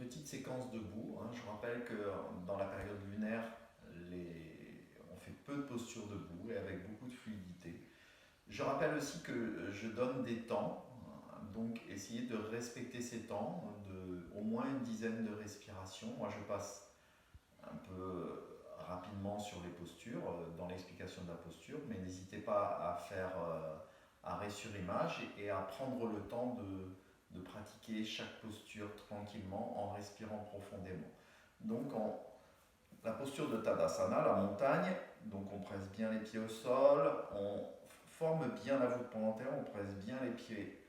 petite séquence debout, hein. Je rappelle que dans la période lunaire, on fait peu de postures debout et avec beaucoup de fluidité. Je rappelle aussi que je donne des temps, hein. Donc essayez de respecter ces temps, au moins une dizaine de respirations. Moi je passe un peu rapidement sur les postures, dans l'explication de la posture, mais n'hésitez pas à faire arrêt sur image et à prendre le temps de pratiquer chaque posture tranquillement en respirant profondément. Donc la posture de Tadasana, la montagne, donc on presse bien les pieds au sol, on forme bien la voûte pendentaire, on presse bien les pieds,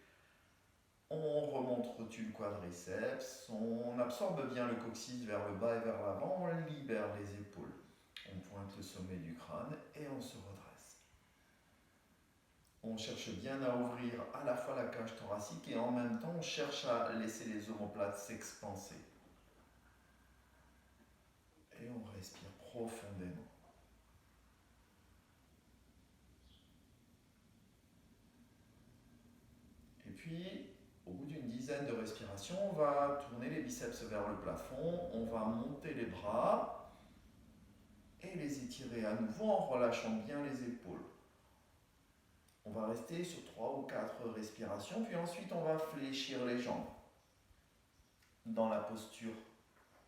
on remonte rotule quadriceps, on absorbe bien le coccyx vers le bas et vers l'avant, on libère les épaules, on pointe le sommet du crâne et on se redresse. On cherche bien à ouvrir à la fois la cage thoracique et en même temps on cherche à laisser les omoplates s'expanser. Et on respire profondément. Et puis, au bout d'une dizaine de respirations, on va tourner les biceps vers le plafond, on va monter les bras et les étirer à nouveau en relâchant bien les épaules. On va rester sur 3 ou 4 respirations, puis ensuite on va fléchir les jambes dans la posture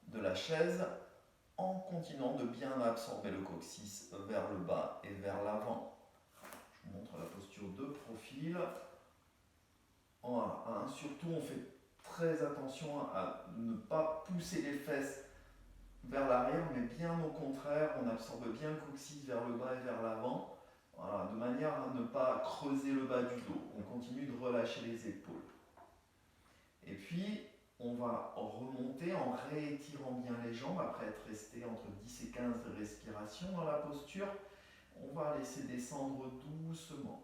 de la chaise en continuant de bien absorber le coccyx vers le bas et vers l'avant. Je vous montre la posture de profil. Surtout, on fait très attention à ne pas pousser les fesses vers l'arrière, mais bien au contraire, on absorbe bien le coccyx vers le bas et vers l'avant, voilà, de manière à ne pas creuser le bas du dos. On continue de relâcher les épaules. Et puis, on va remonter en réétirant bien les jambes, après être resté entre 10 et 15 respirations dans la posture. On va laisser descendre doucement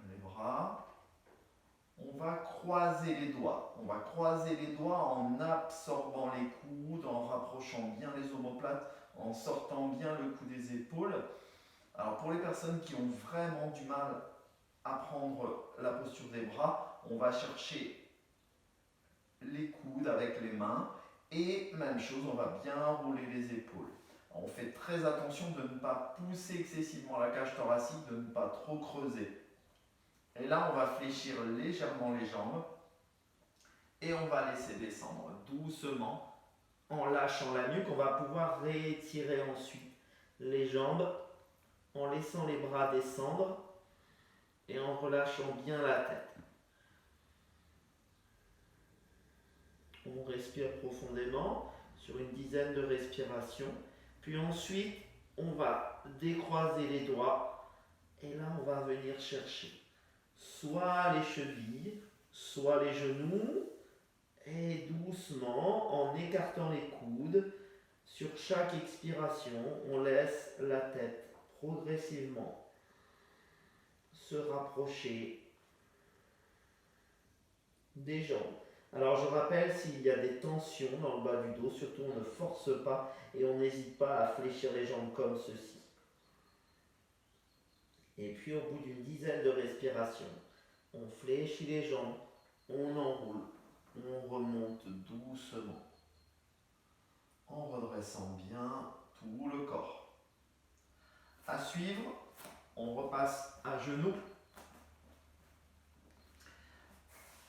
les bras. On va croiser les doigts. On va croiser les doigts en absorbant les coudes, en rapprochant bien les omoplates, en sortant bien le cou des épaules. Alors pour les personnes qui ont vraiment du mal à prendre la posture des bras, on va chercher les coudes avec les mains et même chose, on va bien rouler les épaules. On fait très attention de ne pas pousser excessivement la cage thoracique, de ne pas trop creuser. Et là, on va fléchir légèrement les jambes et on va laisser descendre doucement en lâchant la nuque. On va pouvoir réétirer ensuite les jambes en laissant les bras descendre et en relâchant bien la tête. On respire profondément sur une dizaine de respirations. Puis ensuite, on va décroiser les doigts et là, on va venir chercher soit les chevilles, soit les genoux, et doucement, en écartant les coudes, sur chaque expiration, on laisse la tête progressivement se rapprocher des jambes. Alors je rappelle, s'il y a des tensions dans le bas du dos, surtout on ne force pas et on n'hésite pas à fléchir les jambes comme ceci. Et puis au bout d'une dizaine de respirations, on fléchit les jambes, on enroule, on remonte doucement, en redressant bien tout le corps. À suivre, on repasse à genoux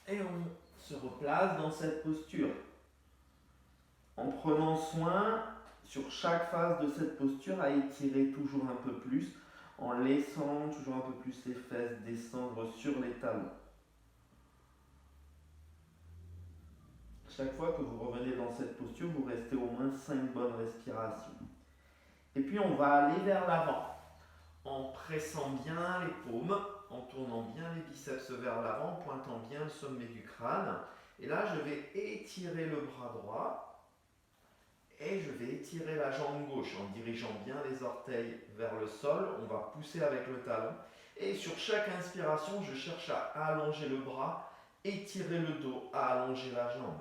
et on se replace dans cette posture en prenant soin sur chaque phase de cette posture à étirer toujours un peu plus, en laissant toujours un peu plus les fesses descendre sur les talons. Chaque fois que vous revenez dans cette posture, vous restez au moins 5 bonnes respirations. Et puis on va aller vers l'avant, en pressant bien les paumes, en tournant bien les biceps vers l'avant, en pointant bien le sommet du crâne. Et là, je vais étirer le bras droit et je vais étirer la jambe gauche en dirigeant bien les orteils vers le sol. On va pousser avec le talon. Et sur chaque inspiration, je cherche à allonger le bras, étirer le dos, à allonger la jambe.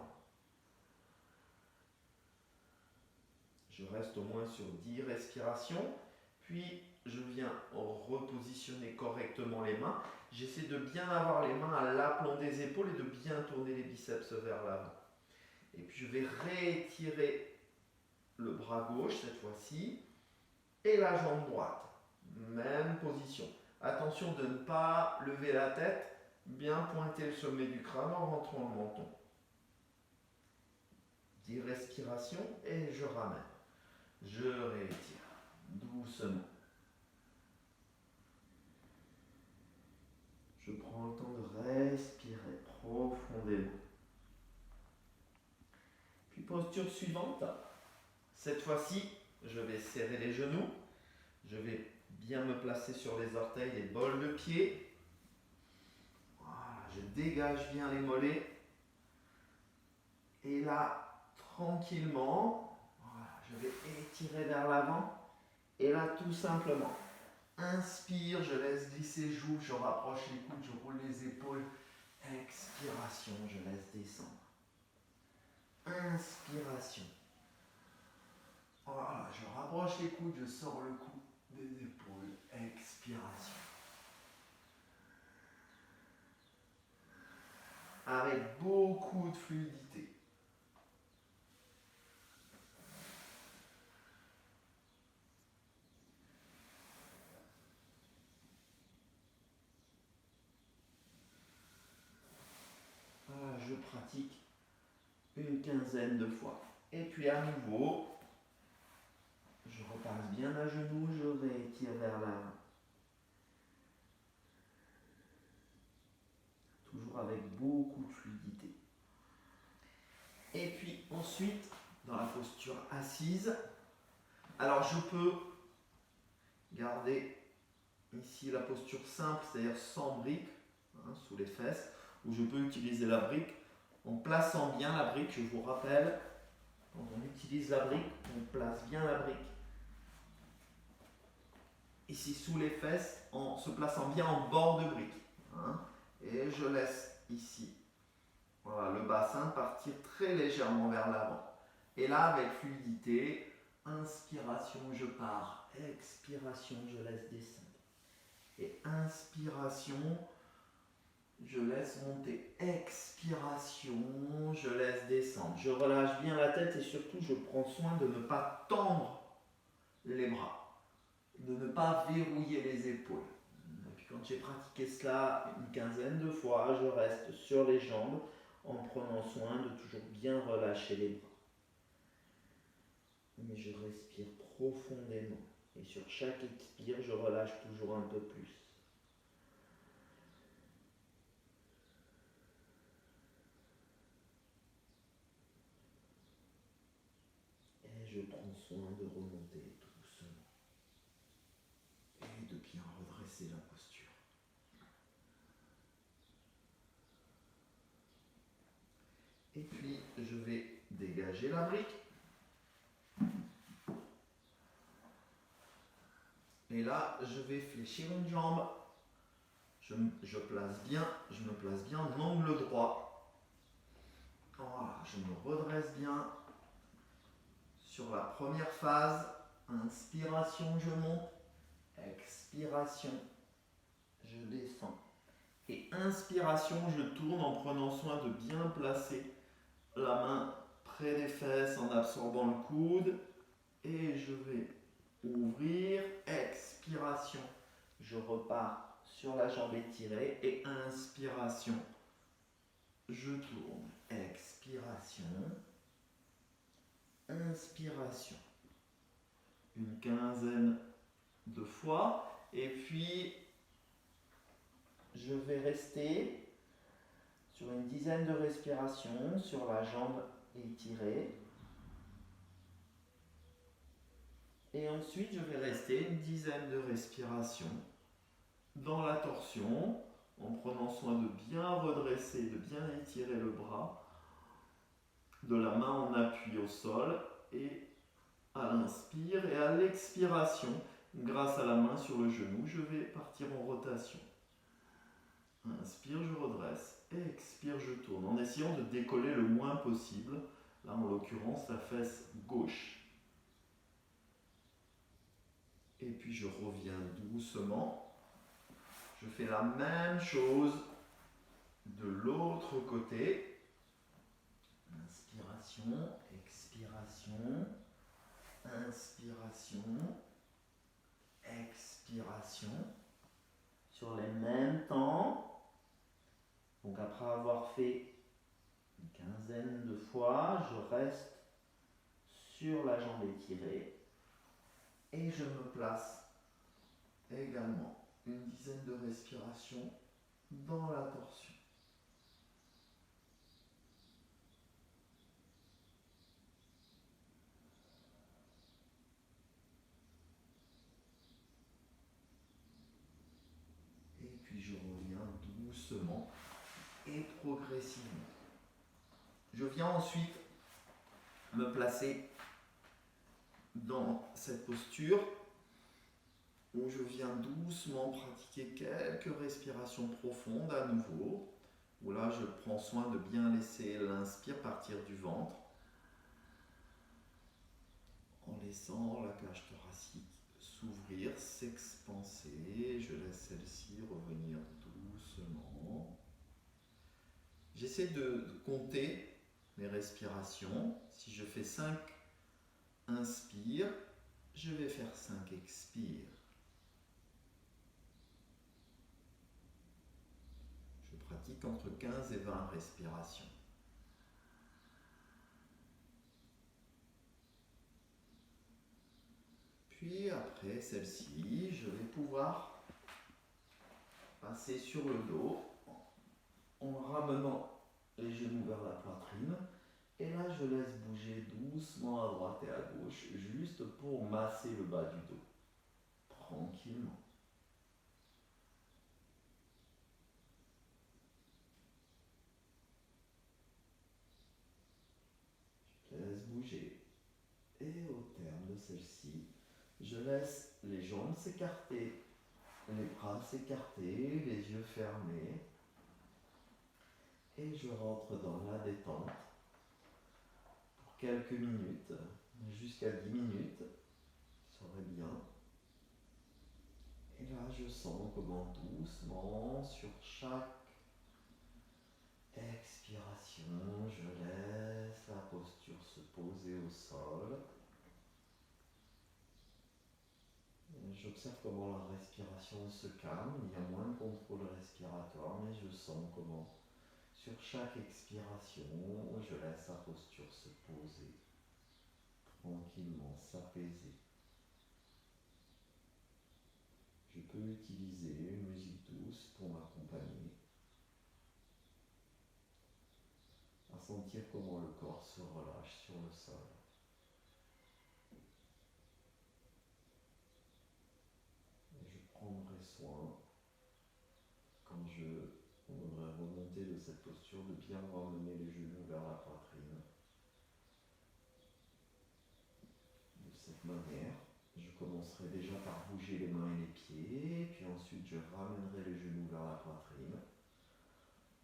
Je reste au moins sur 10 respirations, puis je viens repositionner correctement les mains. J'essaie de bien avoir les mains à l'aplomb des épaules et de bien tourner les biceps vers l'avant. Et puis je vais réétirer le bras gauche cette fois-ci. Et la jambe droite. Même position. Attention de ne pas lever la tête, bien pointer le sommet du crâne en rentrant le menton. 10 respirations et je ramène. Je réétire doucement. Je prends le temps de respirer profondément. Puis posture suivante. Cette fois-ci, je vais serrer les genoux. Je vais bien me placer sur les orteils, les bols de pied. Voilà, je dégage bien les mollets. Et là, tranquillement, voilà, je vais étirer vers l'avant. Et là, tout simplement, inspire, je laisse glisser, j'ouvre, je rapproche les coudes, je roule les épaules. Expiration, je laisse descendre. Inspiration. Voilà, je rapproche les coudes, je sors le cou des épaules. Expiration. Avec beaucoup de fluidité. Voilà, je pratique une quinzaine de fois. Et puis à nouveau, je repasse bien à genoux, je réétire vers l'avant. Toujours avec beaucoup de fluidité. Et puis ensuite, dans la posture assise, alors je peux garder ici la posture simple, c'est-à-dire sans brique, sous les fesses, ou je peux utiliser la brique en plaçant bien la brique. Je vous rappelle, quand on utilise la brique, on place bien la brique ici sous les fesses en se plaçant bien en bord de brique. Et je laisse ici, voilà, le bassin partir très légèrement vers l'avant. Et là, avec fluidité, inspiration, je pars. Expiration, je laisse descendre. Et inspiration, je laisse monter. Expiration, je laisse descendre. Je relâche bien la tête et surtout, je prends soin de ne pas tendre les bras, de ne pas verrouiller les épaules. Et puis quand j'ai pratiqué cela une quinzaine de fois, je reste sur les jambes en prenant soin de toujours bien relâcher les bras. Mais je respire profondément et sur chaque expire, je relâche toujours un peu plus. Et je prends soin de remonter doucement et de bien redresser la posture. Et puis, je vais dégager la brique. Et là, je vais fléchir une jambe. Je me place bien en angle droit. Voilà, je me redresse bien. Sur la première phase, inspiration, je monte. Expiration, je descends. Et inspiration, je tourne en prenant soin de bien placer la main près des fesses en absorbant le coude. Et je vais ouvrir, expiration, je repars sur la jambe étirée et inspiration, je tourne, expiration, inspiration, une quinzaine de fois et puis je vais rester sur une dizaine de respirations sur la jambe étirée. Et ensuite, je vais rester une dizaine de respirations dans la torsion, en prenant soin de bien redresser, de bien étirer le bras, de la main en appui au sol, et à l'inspire et à l'expiration, grâce à la main sur le genou, je vais partir en rotation. Inspire, je redresse, expire, je tourne, en essayant de décoller le moins possible, là en l'occurrence la fesse gauche. Et puis je reviens doucement. Je fais la même chose de l'autre côté. Inspire. inspiration, expiration, inspiration, expiration, sur les mêmes temps. Donc après avoir fait une quinzaine de fois, je reste sur la jambe étirée et je me place également une dizaine de respirations dans la torsion. Et puis je reviens doucement et progressivement. Je viens ensuite me placer dans cette posture où je viens doucement pratiquer quelques respirations profondes à nouveau, où là je prends soin de bien laisser l'inspire partir du ventre, en laissant la cage thoracique s'ouvrir, s'expanser. Je laisse celle-ci revenir doucement. J'essaie de compter mes respirations. Si je fais 5 inspire, je vais faire 5 expire. Je pratique entre 15 et 20 respirations. Puis après celle-ci, je vais pouvoir passer sur le dos en ramenant les genoux vers la poitrine. Et là, je laisse bouger doucement à droite et à gauche, juste pour masser le bas du dos, tranquillement. Je laisse bouger. Et au terme de celle-ci, je laisse les jambes s'écarter, les bras s'écarter, les yeux fermés. Et je rentre dans la détente pour quelques minutes, jusqu'à 10 minutes, ça serait bien. Et là, je sens comment doucement, sur chaque expiration, je laisse la posture se poser au sol. J'observe comment la respiration se calme, il y a moins de contrôle respiratoire, mais je sens comment sur chaque expiration, je laisse la posture se poser, tranquillement s'apaiser. Je peux utiliser une musique douce pour m'accompagner, à sentir comment le corps se relâche sur le sol. Et je prendrai soin, quand je voudrais remonter de cette posture, de bien ramener les genoux vers la poitrine. De cette manière, je commencerai déjà par bouger les mains et les pieds, puis ensuite je ramènerai les genoux vers la poitrine,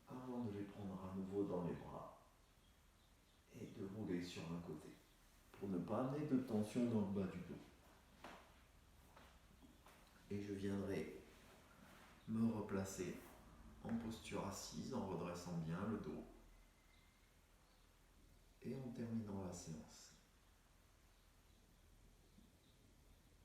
avant de les prendre à nouveau dans les bras et de rouler sur un côté, pour ne pas amener de tension dans le bas du dos. Et je viendrai me replacer en posture assise, en redressant bien le dos et en terminant la séance.